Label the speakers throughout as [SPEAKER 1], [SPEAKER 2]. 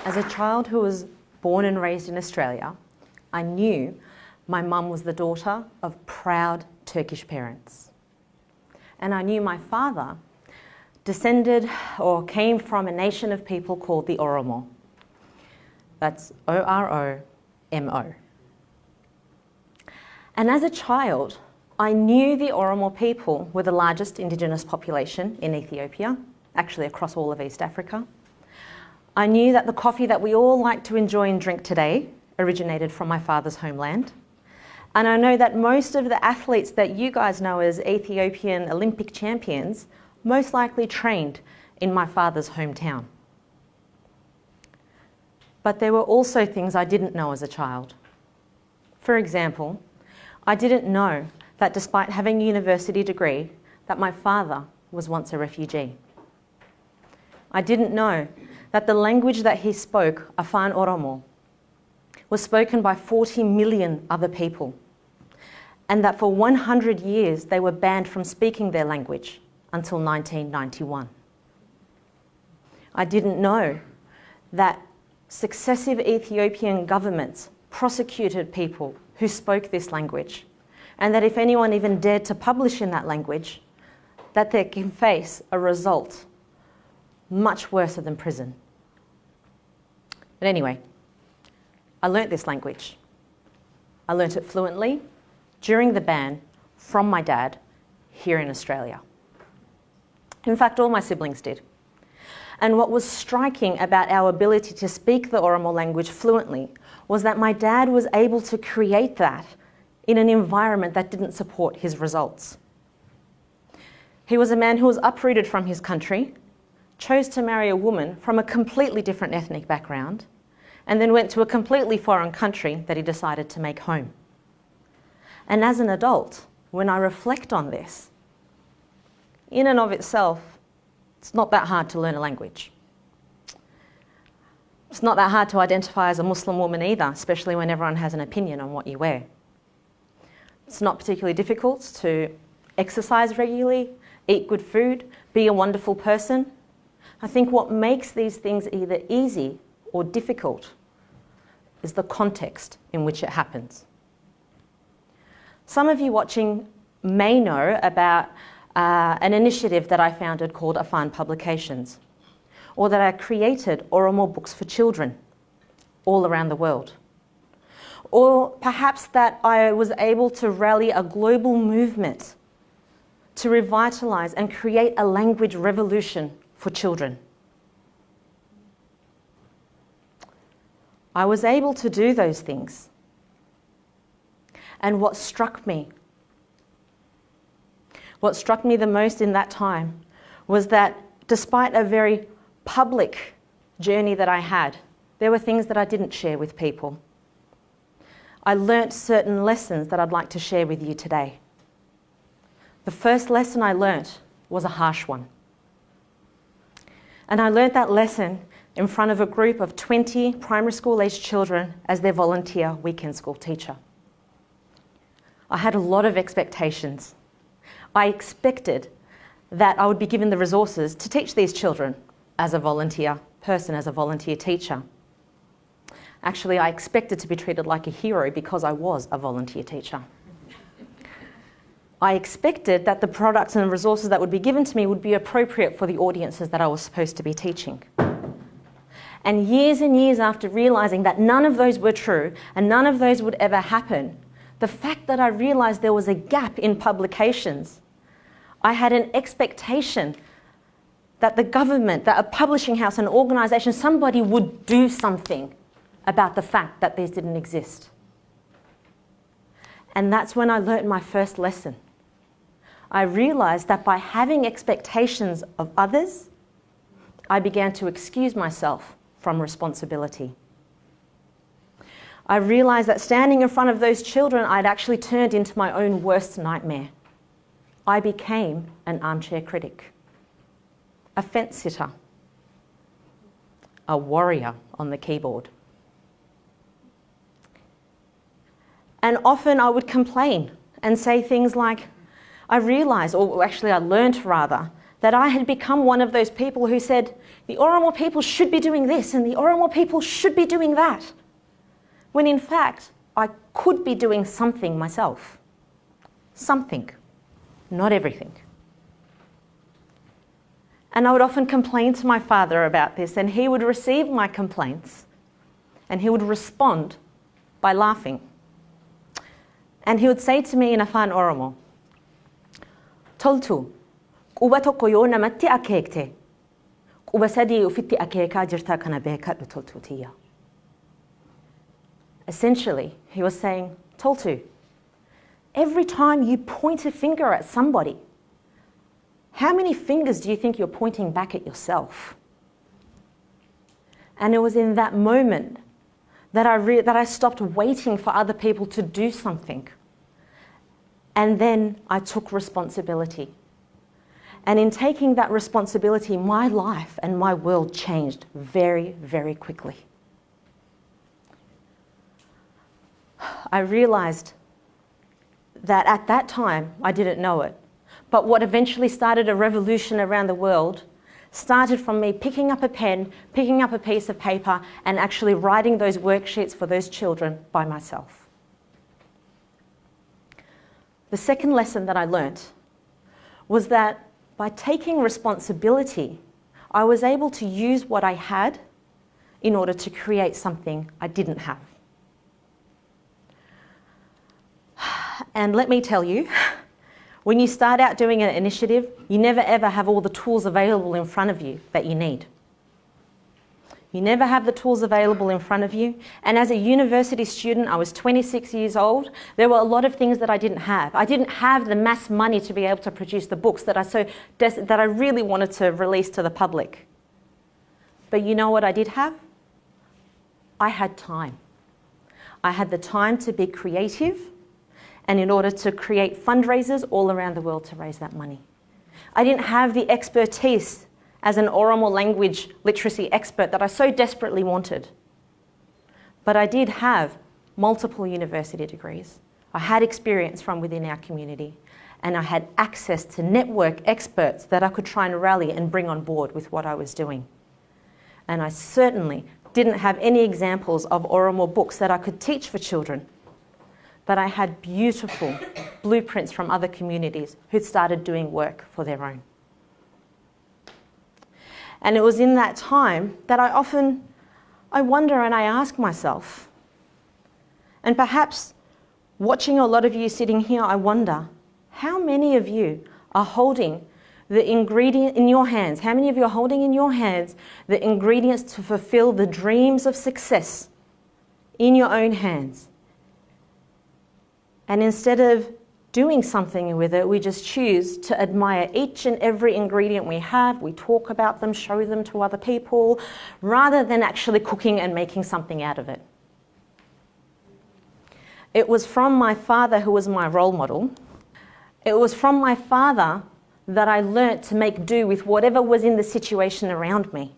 [SPEAKER 1] As a child who was born and raised in Australia, I knew my mum was the daughter of proud Turkish parents. And I knew my father descended or came from a nation of people called the Oromo. That's O-R-O-M-O. And as a child, I knew the Oromo people were the largest indigenous population in Ethiopia, actually across all of East Africa. I knew that the coffee that we all like to enjoy and drink today originated from my father's homeland. And I know that most of the athletes that you guys know as Ethiopian Olympic champions most likely trained in my father's hometown. But there were also things I didn't know as a child. For example, I didn't know that despite having a university degree, that my father was once a refugee. I didn't know that the language that he spoke, Afan Oromo, was spoken by 40 million other people, and that for 100 years they were banned from speaking their language until 1991. I didn't know that successive Ethiopian governments prosecuted people who spoke this language, and that if anyone even dared to publish in that language, that they can face a result much worse than prison. But anyway, I learnt this language. I learnt it fluently during the ban from my dad here in Australia. In fact, all my siblings did. And what was striking about our ability to speak the Oromo language fluently was that my dad was able to create that in an environment that didn't support his results. He was a man who was uprooted from his country, chose to marry a woman from a completely different ethnic background, and then went to a completely foreign country that he decided to make home. And as an adult, when I reflect on this, in and of itself, it's not that hard to learn a language. It's not that hard to identify as a Muslim woman either, especially when everyone has an opinion on what you wear. It's not particularly difficult to exercise regularly, eat good food, be a wonderful person. I think what makes these things either easy or difficult is the context in which it happens. Some of you watching may know about an initiative that I founded called Afan Publications, or that I created Oromo books for children all around the world. Or perhaps that I was able to rally a global movement to revitalise and create a language revolution for children. I was able to do those things. And what struck me the most in that time was that despite a very public journey that I had, there were things that I didn't share with people. I learnt certain lessons that I'd like to share with you today. The first lesson I learnt was a harsh one. And I learnt that lesson in front of a group of 20 primary school-aged children as their volunteer weekend school teacher. I had a lot of expectations. I expected that I would be given the resources to teach these children as a volunteer person, as a volunteer teacher. Actually, I expected to be treated like a hero because I was a volunteer teacher. I expected that the products and resources that would be given to me would be appropriate for the audiences that I was supposed to be teaching. And years after realising that none of those were true and none of those would ever happen, the fact that I realised there was a gap in publications, I had an expectation that the government, that a publishing house, an organisation, somebody would do something about the fact that these didn't exist. And that's when I learned my first lesson. I realised that by having expectations of others, I began to excuse myself from responsibility. I realised that standing in front of those children, I'd actually turned into my own worst nightmare. I became an armchair critic, a fence sitter, a warrior on the keyboard. And often I would complain and say things like, I realised, or actually I learnt rather, that I had become one of those people who said, the Oromo people should be doing this and the Oromo people should be doing that. When in fact, I could be doing something myself. Something, not everything. And I would often complain to my father about this, and he would receive my complaints and he would respond by laughing. And he would say to me in Afaan Oromo, Toltu, quba tokko yoo namatti akeekte, quba sadii ufitti akeekaa jirta kana beekadhu toltu tiyya. Essentially, he was saying, Toltu, every time you point a finger at somebody, how many fingers do you think you're pointing back at yourself? And it was in that moment that I stopped waiting for other people to do something. And then I took responsibility. And in taking that responsibility, my life and my world changed very, very quickly. I realized that at that time, I didn't know it, but what eventually started a revolution around the world started from me picking up a pen, picking up a piece of paper, and actually writing those worksheets for those children by myself. The second lesson that I learnt was that by taking responsibility, I was able to use what I had in order to create something I didn't have. And let me tell you, when you start out doing an initiative, you never ever have all the tools available in front of you that you need. You never have the tools available in front of you. And as a university student, I was 26 years old. There were a lot of things that I didn't have. I didn't have the mass money to be able to produce the books that I really wanted to release to the public. But you know what I did have? I had time. I had the time to be creative, and in order to create fundraisers all around the world to raise that money. I didn't have the expertise as an Oromo language literacy expert that I so desperately wanted. But I did have multiple university degrees. I had experience from within our community, and I had access to network experts that I could try and rally and bring on board with what I was doing. And I certainly didn't have any examples of Oromo books that I could teach for children. But I had beautiful blueprints from other communities who'd started doing work for their own. And it was in that time that I wonder and I ask myself, and perhaps watching a lot of you sitting here, I wonder, how many of you are holding the ingredient in your hands? How many of you are holding in your hands the ingredients to fulfill the dreams of success in your own hands? And instead of doing something with it, we just choose to admire each and every ingredient we have. We talk about them, show them to other people, rather than actually cooking and making something out of it. It was from my father, who was my role model. It was from my father that I learnt to make do with whatever was in the situation around me,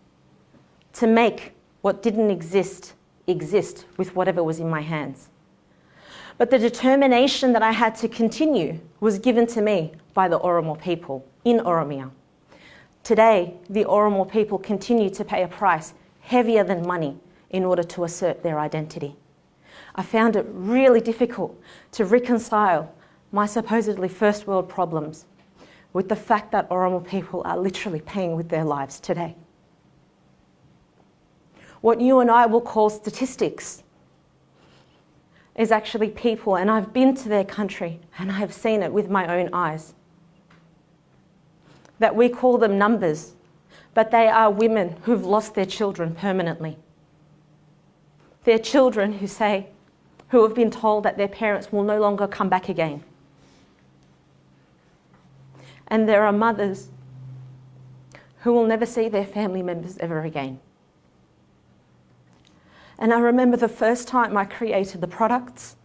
[SPEAKER 1] to make what didn't exist with whatever was in my hands. But the determination that I had to continue was given to me by the Oromo people in Oromia. Today, the Oromo people continue to pay a price heavier than money in order to assert their identity. I found it really difficult to reconcile my supposedly first world problems with the fact that Oromo people are literally paying with their lives today. What you and I will call statistics is actually people, and I've been to their country and I have seen it with my own eyes. That we call them numbers, but they are women who've lost their children permanently. They're children who have been told that their parents will no longer come back again. And there are mothers who will never see their family members ever again. And I remember the first time I created the products,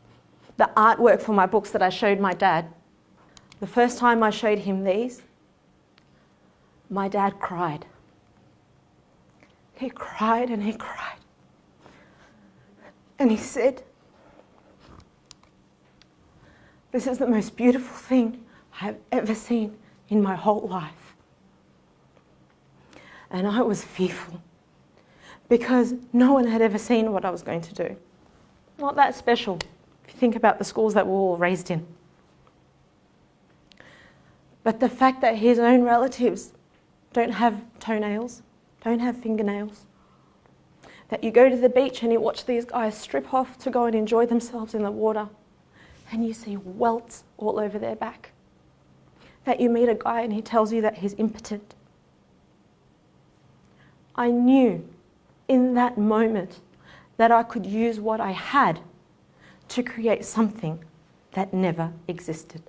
[SPEAKER 1] the artwork for my books that I showed my dad. The first time I showed him these, my dad cried. He cried and he cried. And he said, "This is the most beautiful thing I have ever seen in my whole life." And I was fearful because no one had ever seen what I was going to do. Not that special if you think about the schools that we're all raised in. But the fact that his own relatives don't have toenails, don't have fingernails, that you go to the beach and you watch these guys strip off to go and enjoy themselves in the water and you see welts all over their back. That you meet a guy and he tells you that he's impotent. I knew in that moment that I could use what I had to create something that never existed.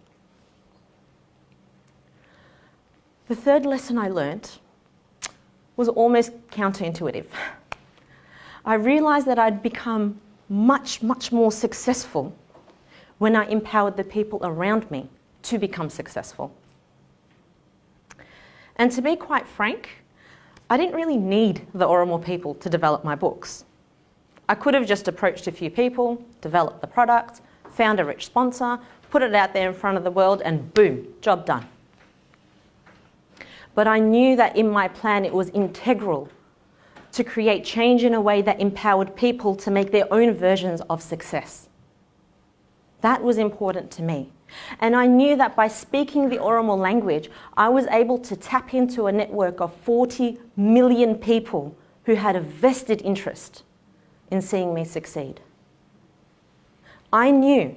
[SPEAKER 1] The third lesson I learnt was almost counterintuitive. I realised that I'd become much, much more successful when I empowered the people around me to become successful. And to be quite frank, I didn't really need the Oromo people to develop my books. I could have just approached a few people, developed the product, found a rich sponsor, put it out there in front of the world, and boom, job done. But I knew that in my plan it was integral to create change in a way that empowered people to make their own versions of success. That was important to me. And I knew that by speaking the Oromo language, I was able to tap into a network of 40 million people who had a vested interest in seeing me succeed. I knew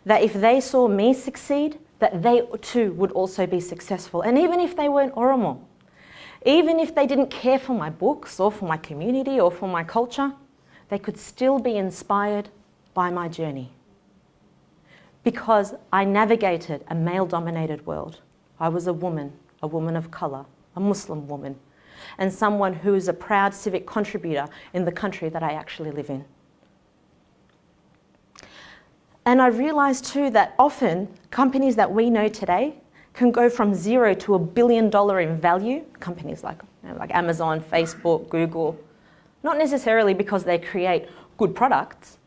[SPEAKER 1] that if they saw me succeed, that they too would also be successful. And even if they weren't Oromo, even if they didn't care for my books or for my community or for my culture, they could still be inspired by my journey. Because I navigated a male-dominated world. I was a woman of colour, a Muslim woman, and someone who is a proud civic contributor in the country that I actually live in. And I realised too that often companies that we know today can go from 0 to $1 billion in value, companies like Amazon, Facebook, Google, not necessarily because they create good products,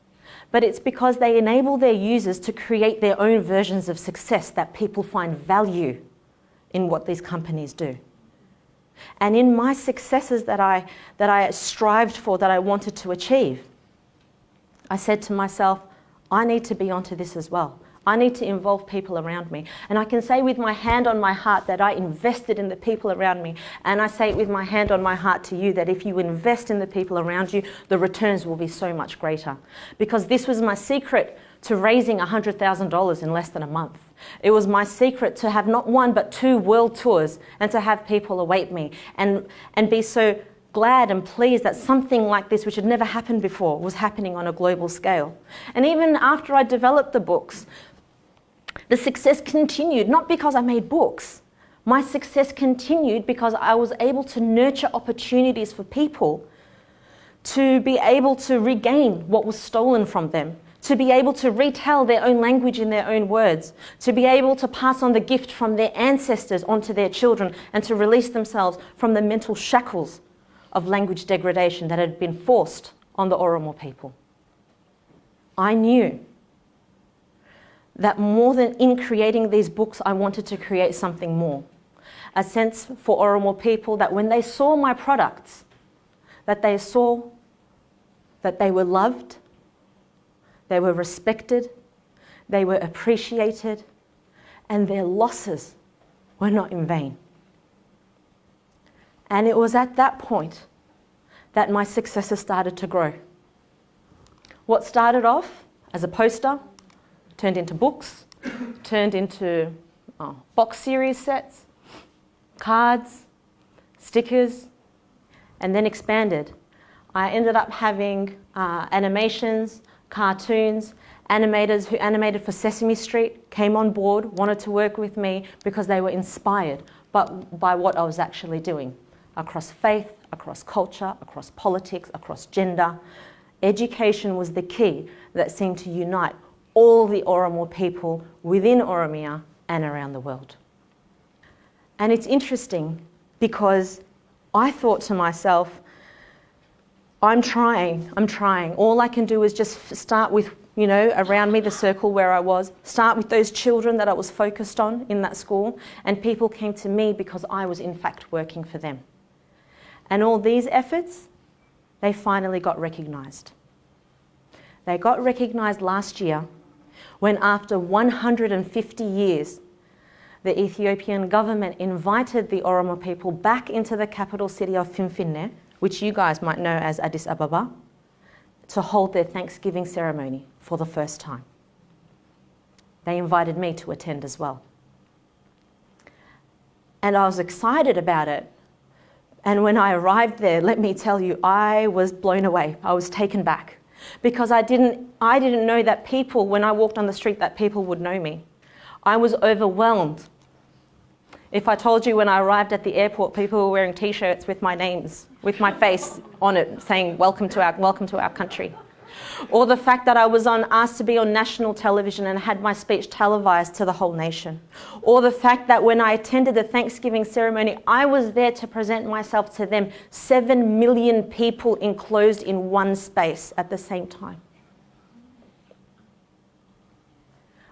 [SPEAKER 1] but it's because they enable their users to create their own versions of success that people find value in what these companies do. And in my successes that I strived for, that I wanted to achieve, I said to myself, I need to be onto this as well. I need to involve people around me. And I can say with my hand on my heart that I invested in the people around me. And I say it with my hand on my heart to you that if you invest in the people around you, the returns will be so much greater. Because this was my secret to raising $100,000 in less than a month. It was my secret to have not one but 2 world tours and to have people await me and be so glad and pleased that something like this, which had never happened before, was happening on a global scale. And even after I developed the books, the success continued, not because I made books. My success continued because I was able to nurture opportunities for people to be able to regain what was stolen from them, to be able to retell their own language in their own words, to be able to pass on the gift from their ancestors onto their children and to release themselves from the mental shackles of language degradation that had been forced on the Oromo people. I knew that more than in creating these books, I wanted to create something more. A sense for Oromo people that when they saw my products, that they saw that they were loved, they were respected, they were appreciated, and their losses were not in vain. And it was at that point that my successes started to grow. What started off as a poster turned into books, turned into box series sets, cards, stickers, and then expanded. I ended up having animations, cartoons, animators who animated for Sesame Street came on board, wanted to work with me because they were inspired by what I was actually doing across faith, across culture, across politics, across gender. Education was the key that seemed to unite all the Oromo people within Oromia and around the world. And it's interesting because I thought to myself, I'm trying. All I can do is just start with, around me, the circle where I was, start with those children that I was focused on in that school, and people came to me because I was in fact working for them. And all these efforts, they finally got recognised. They got recognised last year when, after 150 years, the Ethiopian government invited the Oromo people back into the capital city of Finfinne, which you guys might know as Addis Ababa, to hold their Thanksgiving ceremony for the first time. They invited me to attend as well. And I was excited about it. And when I arrived there, let me tell you, I was blown away. I was taken back because I didn't know that people, when I walked on the street, that people would know me. I was overwhelmed. If I told you when I arrived at the airport, people were wearing T-shirts with my names, with my face on it, saying, welcome to our country. Or the fact that I was asked to be on national television and had my speech televised to the whole nation. Or the fact that when I attended the Thanksgiving ceremony, I was there to present myself to them, 7 million people enclosed in one space at the same time.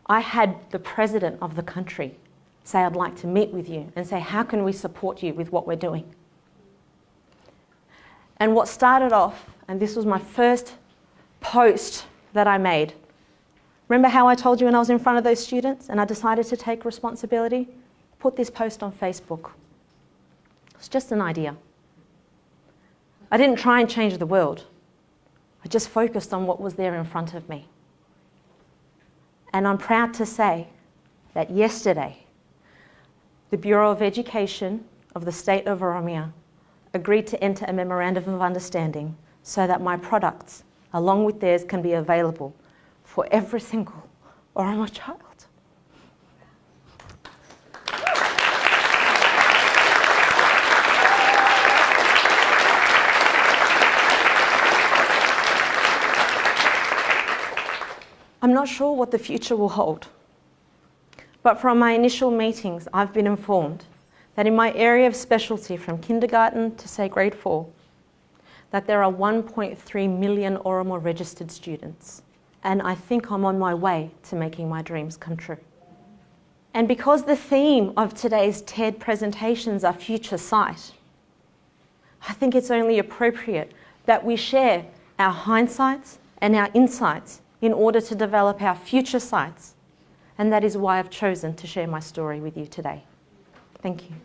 [SPEAKER 1] I had the president of the country say, I'd like to meet with you, and say, how can we support you with what we're doing? And what started off, and this was my first post that I made. Remember how I told you when I was in front of those students and I decided to take responsibility? Put this post on Facebook. It was just an idea. I didn't try and change the world. I just focused on what was there in front of me. And I'm proud to say that yesterday, the Bureau of Education of the state of Oromia agreed to enter a memorandum of understanding so that my products, along with theirs, can be available for every single Oromo child. I'm not sure what the future will hold, but from my initial meetings, I've been informed that in my area of specialty, from kindergarten to say grade 4, that there are 1.3 million Oromo registered students. And I think I'm on my way to making my dreams come true. And because the theme of today's TED presentations are future sight, I think it's only appropriate that we share our hindsights and our insights in order to develop our future sights. And that is why I've chosen to share my story with you today. Thank you.